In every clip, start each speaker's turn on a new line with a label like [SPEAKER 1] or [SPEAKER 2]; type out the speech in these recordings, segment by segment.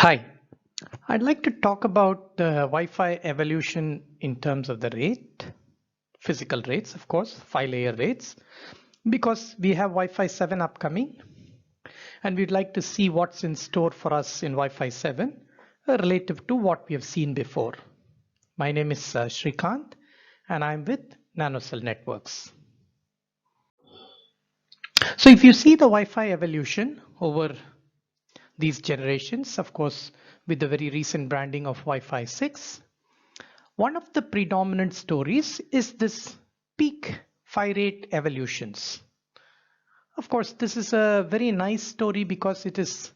[SPEAKER 1] Hi, I'd like to talk about the Wi-Fi evolution in terms of the rate, physical rates, of course, 5-layer rates, because we have Wi-Fi 7 upcoming and we'd like to see what's in store for us in Wi-Fi 7 relative to what we have seen before. My name is Shrikant and I'm with NanoCell Networks. So if you see the Wi-Fi evolution over these generations, of course, with the very recent branding of Wi-Fi 6, one of the predominant stories is this peak PHY rate evolutions. Of course, this is a very nice story because it is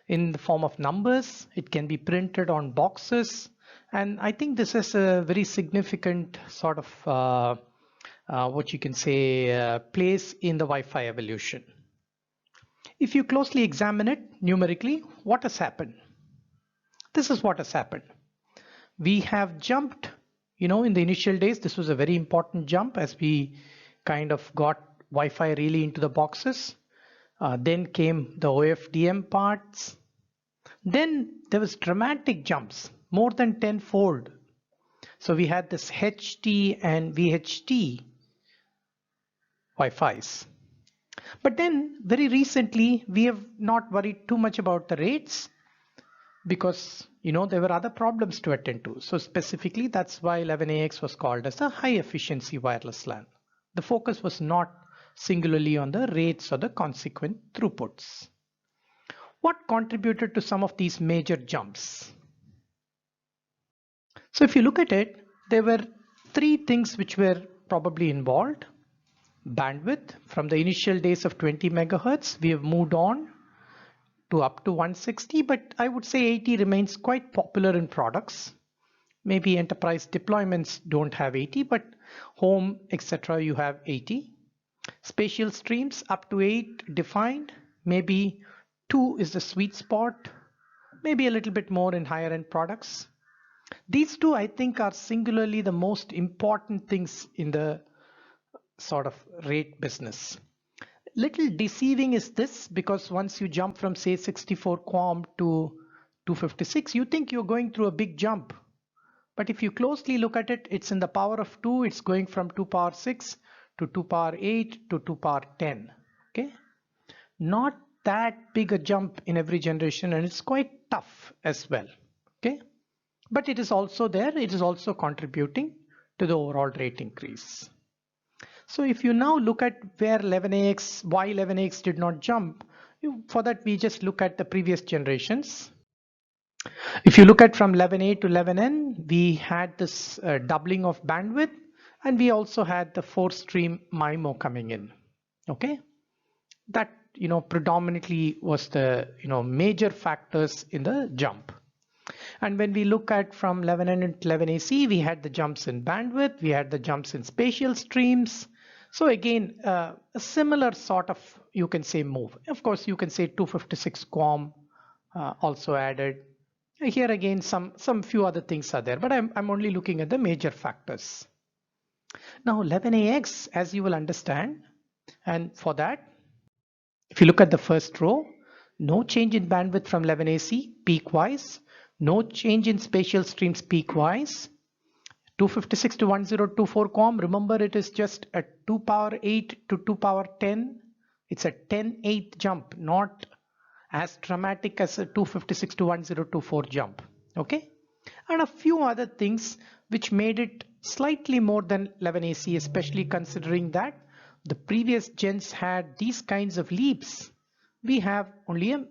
[SPEAKER 1] in the form of numbers. It can be printed on boxes. And I think this is a very significant sort of what you can say place in the Wi-Fi evolution. If you closely examine it numerically, what has happened? This is what has happened. We have jumped, in the initial days, this was a very important jump as we kind of got Wi-Fi really into the boxes. Then came the OFDM parts. Then there was dramatic jumps, more than 10-fold. So we had this HT and VHT Wi-Fis. But then very recently, we have not worried too much about the rates because, there were other problems to attend to. So specifically, that's why 11AX was called as a high efficiency wireless LAN. The focus was not singularly on the rates or the consequent throughputs. What contributed to some of these major jumps? So if you look at it, there were three things which were probably involved. Bandwidth, from the initial days of 20 megahertz, we have moved on to up to 160, but I would say 80 remains quite popular in products. Maybe enterprise deployments don't have 80, but home, etc., you have 80. Spatial streams up to 8 defined. Maybe 2 is the sweet spot. Maybe a little bit more in higher end products. These two, I think, are singularly the most important things in the sort of rate business. Little deceiving is this because once you jump from say 64 QAM to 256, you think you're going through a big jump. But if you closely look at it, it's in the power of 2. It's going from 2 power 6 to 2 power 8 to 2 power 10. Okay, not that big a jump in every generation, and it's quite tough as well. Okay, but it is also there. It is also contributing to the overall rate increase. So if you now look at where 11AX, why 11AX did not jump, for that we just look at the previous generations. If you look at from 11A to 11N, we had this doubling of bandwidth, and we also had the 4-stream MIMO coming in. Okay, that predominantly was the major factors in the jump. And when we look at from 11N to 11AC, we had the jumps in bandwidth, we had the jumps in spatial streams. So again, a similar sort of, you can say, move. Of course, you can say 256 QAM also added. Here again, some few other things are there, but I'm only looking at the major factors. Now 11AX, as you will understand, and for that, if you look at the first row, no change in bandwidth from 11AC peak-wise, no change in spatial streams peak-wise. 256 to 1024 QAM, remember it is just a 2 power 8 to 2 power 10. It's a 10-8 jump, not as dramatic as a 256 to 1024 jump. Okay, and a few other things which made it slightly more than 11AC, especially considering that the previous gens had these kinds of leaps. We have only a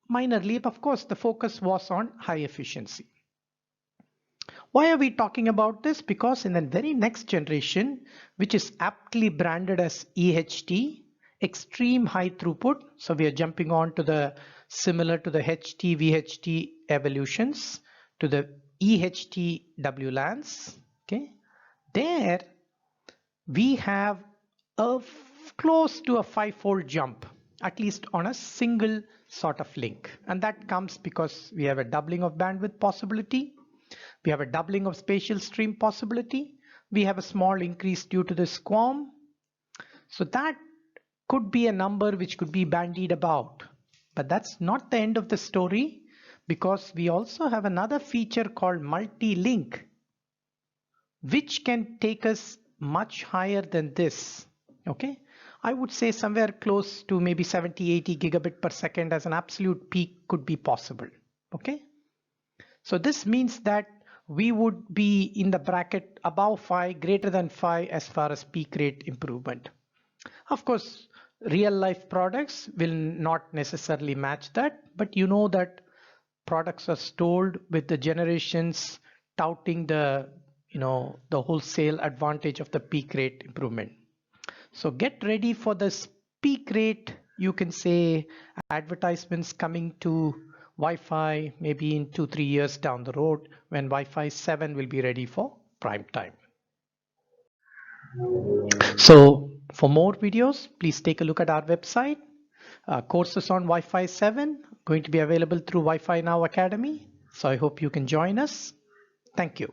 [SPEAKER 1] minor leap. Of course, the focus was on high efficiency. Why are we talking about this? Because in the very next generation, which is aptly branded as EHT, extreme high throughput. So we are jumping on to the similar to the HT, VHT evolutions to the EHT WLANs. Okay, there we have a close to a 5-fold jump, at least on a single sort of link. And that comes because we have a doubling of bandwidth possibility. We have a doubling of spatial stream possibility. We have a small increase due to the QAM. So that could be a number which could be bandied about. But that's not the end of the story, because we also have another feature called multi-link, which can take us much higher than this. Okay, I would say somewhere close to maybe 70-80 gigabit per second as an absolute peak could be possible. Okay, so this means that we would be in the bracket above 5, greater than 5 as far as peak rate improvement. Of course, real life products will not necessarily match that, but you know that products are sold with the generations touting the the wholesale advantage of the peak rate improvement. So get ready for this peak rate, you can say, advertisements coming to Wi-Fi maybe in 2-3 years down the road, when Wi-Fi 7 will be ready for prime time. So for more videos, please take a look at our website. Courses on Wi-Fi 7 going to be available through Wi-Fi Now Academy. So I hope you can join us. Thank you.